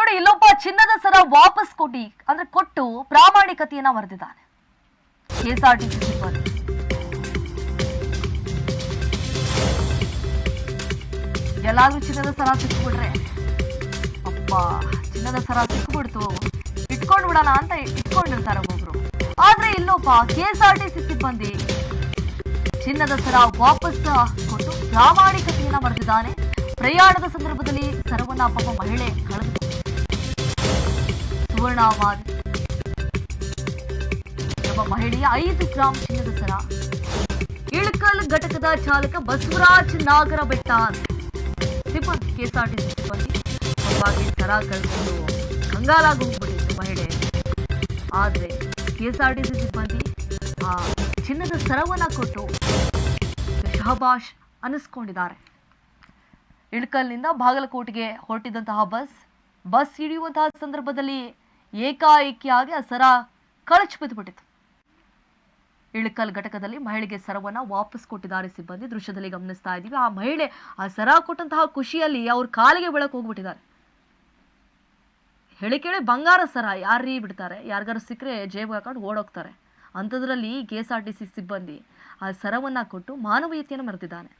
ನೋಡಿ, ಇಲ್ಲೊಬ್ಬ ಚಿನ್ನದ ಸರ ವಾಪಸ್ ಕೊಟ್ಟು ಪ್ರಾಮಾಣಿಕತೆಯನ್ನ ಮರೆತಿದ್ದಾನೆ. ಕೆಎಸ್ಆರ್ಟಿಸಿ ಸಿಬ್ಬಂದಿ ಎಲ್ಲಾದ್ರೂ ಚಿನ್ನದ ಸರ ಸಿಕ್ಬಿಟ್ರೆ, ಅಪ್ಪ ಚಿನ್ನದ ಸರ ಸಿಕ್ಬಿಡ್ತು ಇಟ್ಕೊಂಡು ಬಿಡೋಣ ಅಂತ ಇಟ್ಕೊಂಡಿರ್ತಾರೆ ಒಬ್ಬೊಬ್ರು. ಆದ್ರೆ ಇಲ್ಲೊಬ್ಬ ಕೆಎಸ್ಆರ್ಟಿಸಿ ಸಿಬ್ಬಂದಿ ಚಿನ್ನದ ಸರ ವಾಪಸ್ ಕೊಟ್ಟು ಪ್ರಾಮಾಣಿಕತೆಯನ್ನ ಮರೆತಿದ್ದಾನೆ. ಪ್ರಯಾಣದ ಸಂದರ್ಭದಲ್ಲಿ ಸರವನ್ನ ಪಾಪ ಮಹಿಳೆ ಕಳೆದು ಸುವರ್ಣವಾದ ಒಬ್ಬ ಮಹಿಳೆಯ 5 ಗ್ರಾಂ ಚಿನ್ನದ ಸರ. ಇಳಕಲ್ ಘಟಕದ ಚಾಲಕ ಬಸವರಾಜ್ ನಾಗರಬೆಟ್ಟ ಸಿಬ್ಬಂದಿ ಕೆಎಸ್ಆರ್ಟಿಸಿ ಸಿಬ್ಬಂದಿ ಸರ ಕಳ್ಕೊಂಡು ಕಂಗಾಲಾಗಿ ಹೋಗ್ಬಿಟ್ಟಿತ್ತು ಮಹಿಳೆ. ಆದ್ರೆ ಕೆಎಸ್ಆರ್ಟಿಸಿ ಸಿಬ್ಬಂದಿ ಆ ಚಿನ್ನದ ಸರವನ್ನ ಕೊಟ್ಟು ಶಹಬಾಷ್ ಅನಿಸ್ಕೊಂಡಿದ್ದಾರೆ. ಇಳಕಲ್ನಿಂದ ಬಾಗಲಕೋಟೆಗೆ ಹೊರಟಿದ್ದಂತಹ ಬಸ್ ಹಿಡಿಯುವಂತಹ ಸಂದರ್ಭದಲ್ಲಿ ಏಕಾಏಕಿಯಾಗಿ ಆ ಸರ ಕಳಚಿ ಬಿದ್ದುಬಿಟ್ಟಿತ್ತು. ಇಳಕಲ್ ಘಟಕದಲ್ಲಿ ಮಹಿಳೆಗೆ ಸರವನ್ನ ವಾಪಸ್ ಕೊಟ್ಟಿದ್ದಾರೆ ಸಿಬ್ಬಂದಿ. ದೃಶ್ಯದಲ್ಲಿ ಗಮನಿಸ್ತಾ ಇದ್ದೀವಿ. ಆ ಮಹಿಳೆ ಆ ಸರ ಕೊಟ್ಟಂತಹ ಖುಷಿಯಲ್ಲಿ ಅವ್ರ ಕಾಲಿಗೆ ಬೀಳಕ್ ಹೋಗ್ಬಿಟ್ಟಿದ್ದಾರೆ. ಹೇಳಿ ಬಂಗಾರ ಸರ ಯಾರೀ ಬಿಡ್ತಾರೆ? ಯಾರಿಗಾರು ಸಿಕ್ಕರೆ ಜೇಬ್ ಹಾಕೊಂಡು ಓಡೋಗ್ತಾರೆ. ಅಂಥದ್ರಲ್ಲಿ ಕೆಎಸ್ಆರ್ಟಿಸಿ ಸಿಬ್ಬಂದಿ ಆ ಸರವನ್ನ ಕೊಟ್ಟು ಮಾನವೀಯತೆಯನ್ನು ಮರೆತಿದ್ದಾನೆ.